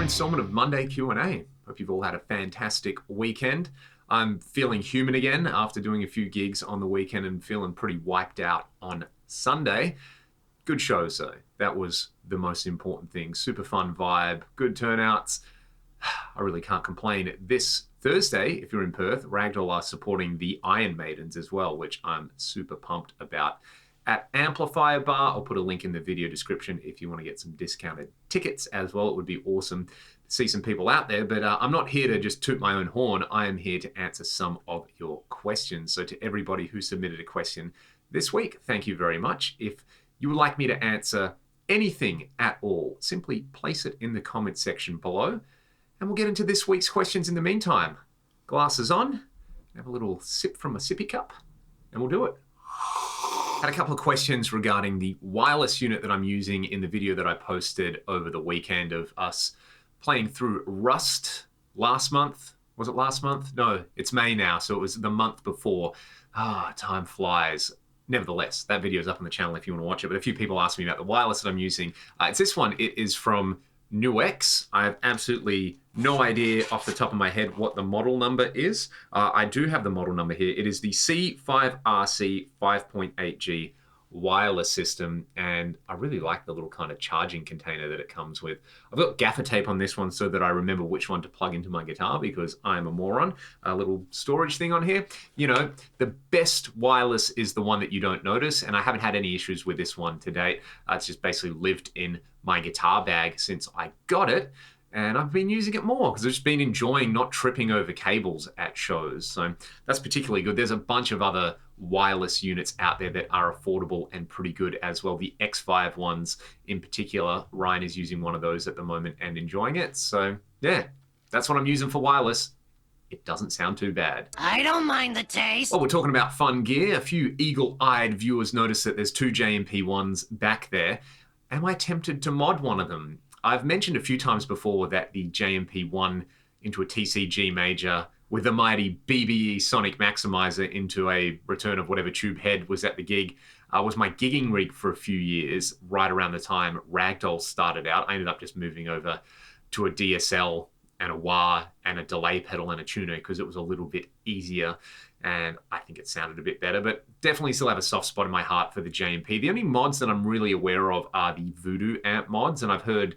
installment of Monday Q&A. Hope you've all had a fantastic weekend. I'm feeling human again after doing a few gigs on the weekend and feeling pretty wiped out on Sunday. Good shows though. That was the most important thing. Super fun vibe, good turnouts. I really can't complain. This Thursday, if you're in Perth, Ragdoll are supporting the Iron Maidens as well, which I'm super pumped about. At Amplifier Bar, I'll put a link in the video description if you want to get some discounted tickets as well. It would be awesome to see some people out there, but I'm not here to just toot my own horn. I am here to answer some of your questions. So to everybody who submitted a question this week, thank you very much. If you would like me to answer anything at all, simply place it in the comment section below, and we'll get into this week's questions in the meantime. Glasses on, have a little sip from a sippy cup, and we'll do it. Had a couple of questions regarding the wireless unit that I'm using in the video that I posted over the weekend of us playing through Rust last month. Was it last month? No, it's May now, so it was the month before. Time flies. Nevertheless, that video is up on the channel if you want to watch it, but a few people asked me about the wireless that I'm using. It's this one. It is from Nuix. I have absolutely no idea off the top of my head what the model number is. I do have the model number here. It is the C5RC 5.8G wireless system, and I really like the little kind of charging container that it comes with. I've got gaffer tape on this one so that I remember which one to plug into my guitar because I'm a moron. A little storage thing on here. You know, the best wireless is the one that you don't notice, and I haven't had any issues with this one to date. It's just basically lived in my guitar bag since I got it, and I've been using it more because I've just been enjoying not tripping over cables at shows. So that's particularly good. There's a bunch of other wireless units out there that are affordable and pretty good as well. The X5 ones in particular, Ryan is using one of those at the moment and enjoying it. So yeah, that's what I'm using for wireless. It doesn't sound too bad. I don't mind the taste. Well, we're talking about fun gear. A few eagle-eyed viewers notice that there's two JMP ones back there. Am I tempted to mod one of them? I've mentioned a few times before that the JMP1 into a TCG major with the mighty BBE Sonic Maximizer into a return of whatever tube head was at the gig was my gigging rig for a few years, right around the time Ragdoll started out. I ended up just moving over to a DSL and a wah and a delay pedal and a tuner because it was a little bit easier and I think it sounded a bit better, but definitely still have a soft spot in my heart for the JMP. The only mods that I'm really aware of are the Voodoo amp mods, and I've heard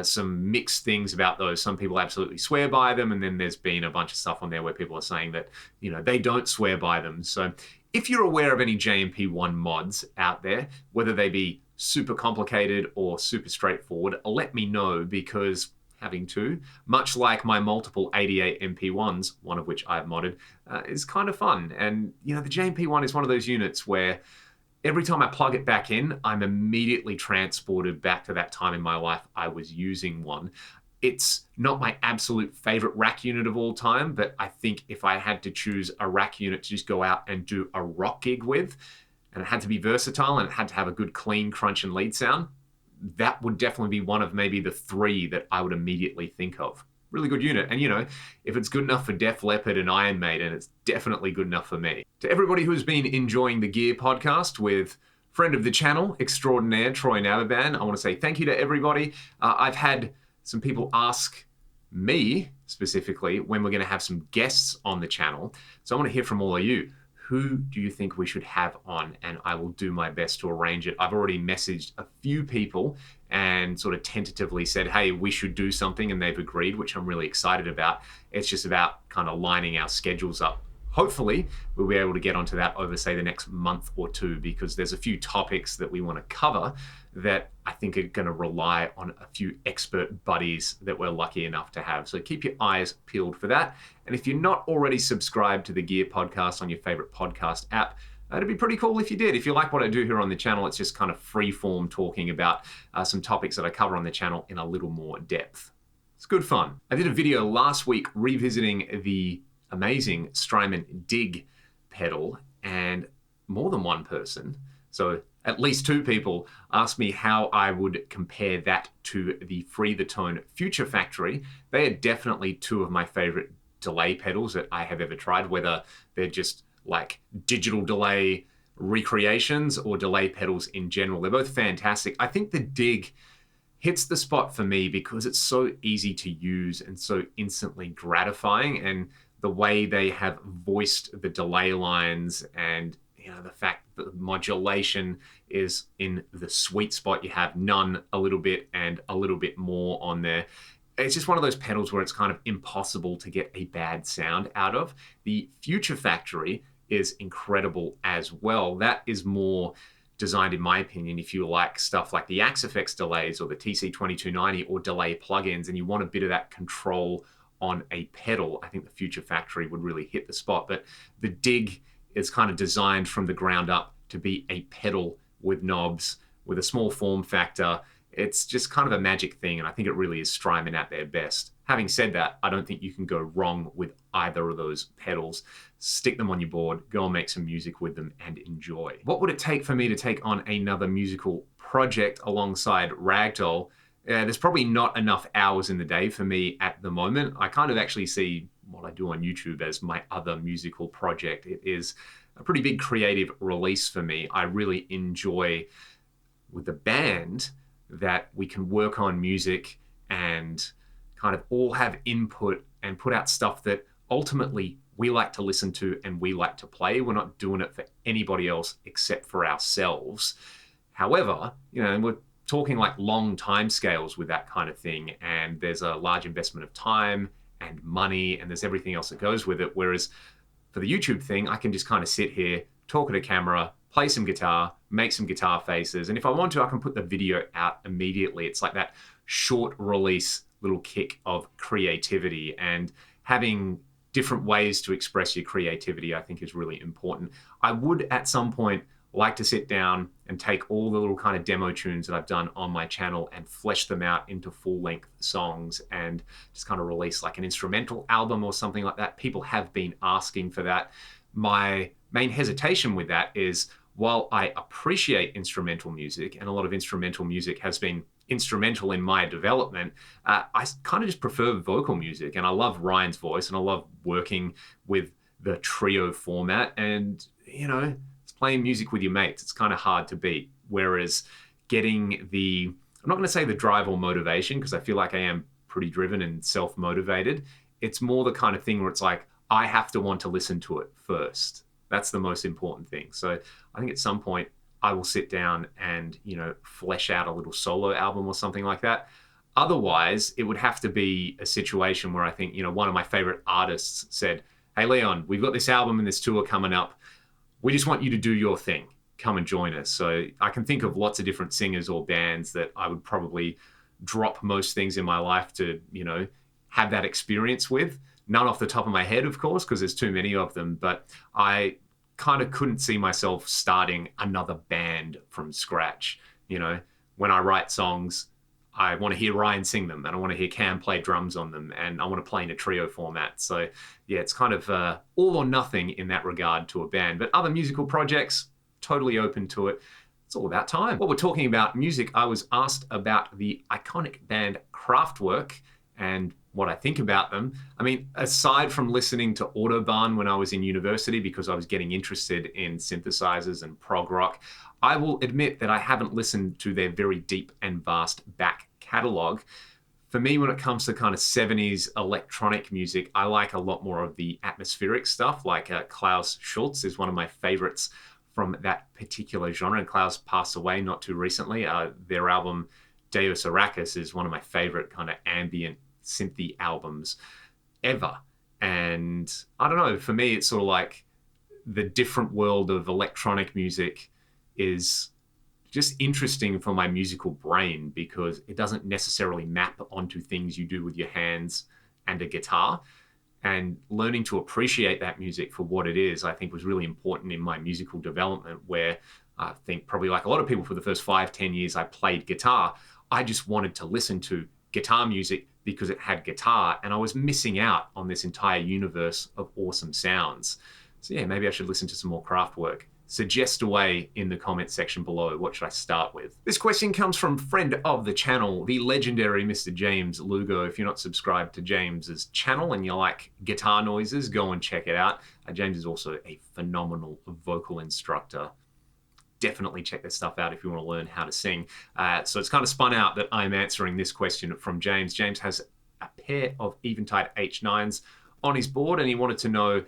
some mixed things about those. Some people absolutely swear by them, and then there's been a bunch of stuff on there where people are saying that, you know, they don't swear by them. So if you're aware of any JMP1 mods out there, whether they be super complicated or super straightforward, let me know, because having two, much like my multiple 88 MP1s, one of which I've modded, is kind of fun. And, you know, the JMP1 is one of those units where every time I plug it back in, I'm immediately transported back to that time in my life I was using one. It's not my absolute favorite rack unit of all time, but I think if I had to choose a rack unit to just go out and do a rock gig with, and it had to be versatile and it had to have a good clean crunch and lead sound, that would definitely be one of maybe the three that I would immediately think of. Really good unit. And, you know, if it's good enough for Def Leppard and Iron Maiden, it's definitely good enough for me. To everybody who's been enjoying the Gear podcast with friend of the channel extraordinaire, Troy Navaban, I want to say thank you to everybody. I've had some people ask me specifically when we're going to have some guests on the channel. So I want to hear from all of you. Who do you think we should have on? And I will do my best to arrange it. I've already messaged a few people and sort of tentatively said, hey, we should do something, and they've agreed, which I'm really excited about. It's just about kind of lining our schedules up. Hopefully, we'll be able to get onto that over, say, the next month or two, because there's a few topics that we want to cover that I think are going to rely on a few expert buddies that we're lucky enough to have. So keep your eyes peeled for that. And if you're not already subscribed to the Gear podcast on your favorite podcast app, it'd be pretty cool if you did. If you like what I do here on the channel, it's just kind of free form talking about some topics that I cover on the channel in a little more depth. It's good fun. I did a video last week revisiting the amazing Strymon Dig pedal, and more than one person, so at least two people, asked me how I would compare that to the Free the Tone Future Factory. They are definitely two of my favorite delay pedals that I have ever tried, whether they're just like digital delay recreations or delay pedals in general. They're both fantastic. I think the Dig hits the spot for me because it's so easy to use and so instantly gratifying, and the way they have voiced the delay lines, and the fact that the modulation is in the sweet spot. You have none, a little bit, and a little bit more on there. It's just one of those pedals where it's kind of impossible to get a bad sound out of. The Future Factory is incredible as well. That is more designed, in my opinion, if you like stuff like the Axe-Fx delays or the TC2290 or delay plugins, and you want a bit of that control on a pedal, I think the Future Factory would really hit the spot. But the Dig is kind of designed from the ground up to be a pedal with knobs, with a small form factor. It's just kind of a magic thing, and I think it really is Strymon at their best. Having said that, I don't think you can go wrong with either of those pedals. Stick them on your board, go and make some music with them, and enjoy. What would it take for me to take on another musical project alongside Ragdoll? There's probably not enough hours in the day for me at the moment. I kind of actually see what I do on YouTube as my other musical project. It is a pretty big creative release for me. I really enjoy, with the band, that we can work on music and kind of all have input and put out stuff that ultimately we like to listen to and we like to play. We're not doing it for anybody else except for ourselves. However, we're talking like long time scales with that kind of thing, and there's a large investment of time and money, and there's everything else that goes with it. Whereas for the YouTube thing, I can just kind of sit here, talk at a camera, play some guitar, make some guitar faces, and if I want to, I can put the video out immediately. It's like that short release little kick of creativity, and having different ways to express your creativity, I think, is really important. I would at some point like to sit down and take all the little kind of demo tunes that I've done on my channel and flesh them out into full-length songs and just kind of release like an instrumental album or something like that. People have been asking for that. My main hesitation with that is, while I appreciate instrumental music, and a lot of instrumental music has been instrumental in my development, I kind of just prefer vocal music, and I love Ryan's voice, and I love working with the trio format, and it's playing music with your mates. It's kind of hard to beat. Whereas getting the, I'm not going to say the drive or motivation, because I feel like I am pretty driven and self-motivated. It's more the kind of thing where it's like, I have to want to listen to it first. That's the most important thing. So I think at some point I will sit down and, flesh out a little solo album or something like that. Otherwise, it would have to be a situation where I think, one of my favorite artists said, "Hey, Leon, we've got this album and this tour coming up. We just want you to do your thing. Come and join us." So I can think of lots of different singers or bands that I would probably drop most things in my life to, have that experience with. None off the top of my head, of course, because there's too many of them, but I kind of couldn't see myself starting another band from scratch. When I write songs, I want to hear Ryan sing them, and I want to hear Cam play drums on them, and I want to play in a trio format. So yeah, it's kind of all or nothing in that regard to a band. But other musical projects, totally open to it. It's all about time. While we're talking about music, I was asked about the iconic band Kraftwerk and what I think about them. I mean, aside from listening to Autobahn when I was in university because I was getting interested in synthesizers and prog rock, I will admit that I haven't listened to their very deep and vast back catalog. For me, when it comes to kind of 70s electronic music, I like a lot more of the atmospheric stuff, like Klaus Schulze is one of my favorites from that particular genre, and Klaus passed away not too recently. Their album Deus Arachis is one of my favorite kind of ambient synthy albums ever. And I don't know, for me, it's sort of like the different world of electronic music is just interesting for my musical brain because it doesn't necessarily map onto things you do with your hands and a guitar. And learning to appreciate that music for what it is, I think, was really important in my musical development, where I think probably like a lot of people, for the first 5-10 years I played guitar, I just wanted to listen to guitar music because it had guitar, and I was missing out on this entire universe of awesome sounds. So yeah, maybe I should listen to some more Kraftwerk. Suggest away in the comment section below. What should I start with? This question comes from friend of the channel, the legendary Mr. James Lugo. If you're not subscribed to James's channel and you like guitar noises, go and check it out. James is also a phenomenal vocal instructor. definitely check their stuff out if you want to learn how to sing. So it's kind of spun out that I'm answering this question from James. James has a pair of Eventide H9s on his board, and he wanted to know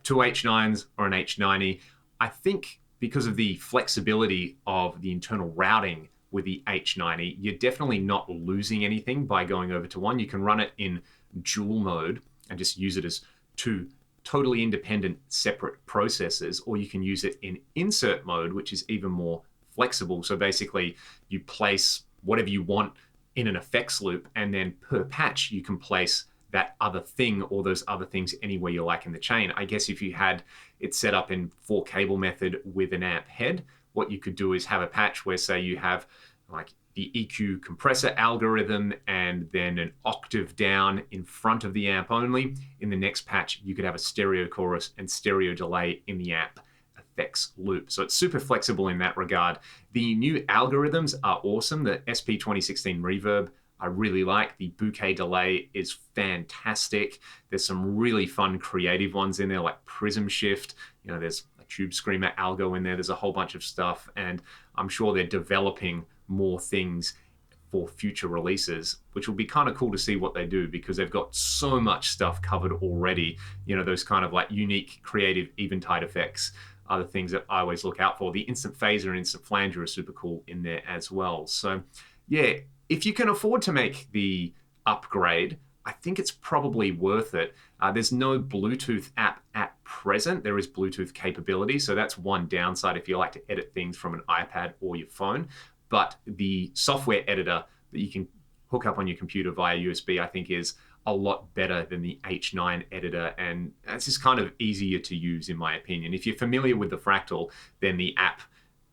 two H9s or an H90. I think because of the flexibility of the internal routing with the H90, you're definitely not losing anything by going over to one. You can run it in dual mode and just use it as two totally independent separate processors, or you can use it in insert mode, which is even more flexible. So basically you place whatever you want in an effects loop, and then per patch you can place that other thing or those other things anywhere you like in the chain. I guess if you had it set up in 4 cable method with an amp head, what you could do is have a patch where, say, you have like the EQ compressor algorithm and then an octave down in front of the amp only. In the next patch, you could have a stereo chorus and stereo delay in the amp effects loop. So it's super flexible in that regard. The new algorithms are awesome. The SP 2016 Reverb, I really like. The bouquet delay is fantastic. There's some really fun creative ones in there, like Prism Shift. You know, there's a Tube Screamer algo in there. There's a whole bunch of stuff, and I'm sure they're developing more things for future releases, which will be kind of cool to see what they do, because they've got so much stuff covered already. You know, those kind of like unique, creative Eventide effects are the things that I always look out for. The instant phaser and instant flanger are super cool in there as well. So yeah, if you can afford to make the upgrade, I think it's probably worth it. There's no Bluetooth app at present. There is Bluetooth capability, so that's one downside if you like to edit things from an iPad or your phone. But the software editor that you can hook up on your computer via USB, I think, is a lot better than the H9 editor, and it's just kind of easier to use in my opinion. If you're familiar with the Fractal, then the app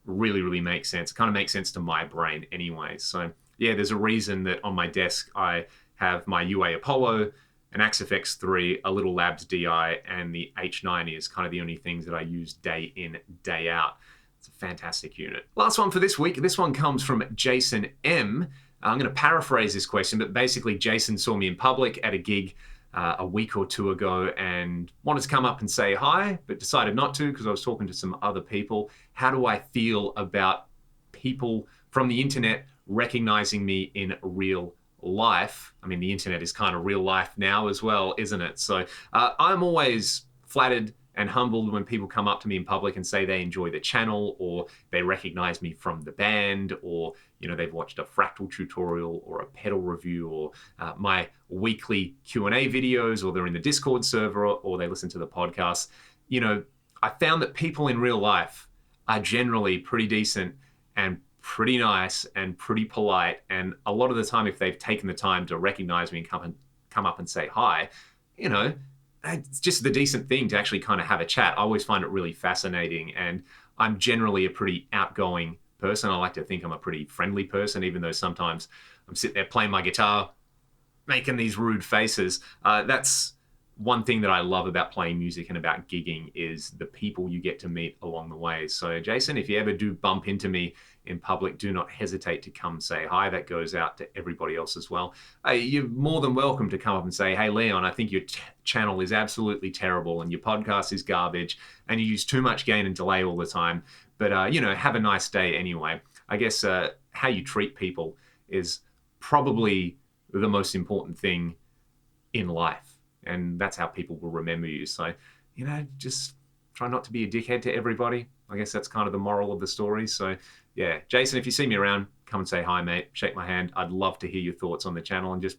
really makes sense. It kind of makes sense to my brain anyway. So yeah, there's a reason that on my desk I have my UA Apollo, an Axe FX3, a little Labs DI, and the H9 is kind of the only things that I use day in, day out. It's a fantastic unit. Last one for this week. This one comes from Jason M. I'm going to paraphrase this question, but basically Jason saw me in public at a gig a week or two ago and wanted to come up and say hi, but decided not to because I was talking to some other people. How do I feel about people from the internet recognizing me in real life? I mean, the internet is kind of real life now as well, isn't it? So I'm always flattered and humbled when people come up to me in public and say they enjoy the channel, or they recognize me from the band, or you know, they've watched a Fractal tutorial or a pedal review, or my weekly Q&A videos, or they're in the Discord server, or they listen to the podcast. You know, I found that people in real life are generally pretty decent and pretty nice and pretty polite, and a lot of the time, if they've taken the time to recognize me and come up and say hi, you know, it's just the decent thing to actually kind of have a chat. I always find it really fascinating, and I'm generally a pretty outgoing person. I like to think I'm a pretty friendly person, even though sometimes I'm sitting there playing my guitar, making these rude faces. That's one thing that I love about playing music and about gigging, is the people you get to meet along the way. So Jason, if you ever do bump into me in public, do not hesitate to come say hi. That goes out to everybody else as well. You're more than welcome to come up and say, hey, Leon, I think your channel is absolutely terrible and your podcast is garbage and you use too much gain and delay all the time. But, you know, have a nice day anyway. I guess how you treat people is probably the most important thing in life. And that's how people will remember you. So, you know, just try not to be a dickhead to everybody. I guess that's kind of the moral of the story. So, yeah, Jason, if you see me around, come and say hi, mate. Shake my hand. I'd love to hear your thoughts on the channel and just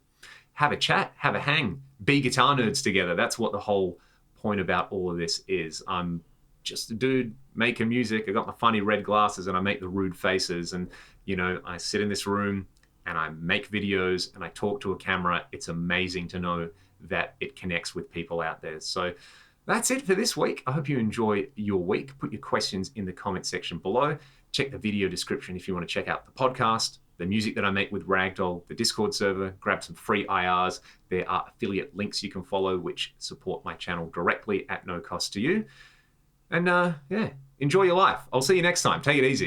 have a chat, have a hang, be guitar nerds together. That's what the whole point about all of this is. I'm just a dude making music. I got my funny red glasses and I make the rude faces. And, you know, I sit in this room and I make videos and I talk to a camera. It's amazing to know that it connects with people out there. So that's it for this week. I hope you enjoy your week. Put your questions in the comment section below. Check the video description if you want to check out the podcast, the music that I make with Ragdoll, the Discord server, grab some free IRs. There are affiliate links you can follow which support my channel directly at no cost to you. And yeah, enjoy your life. I'll see you next time. Take it easy.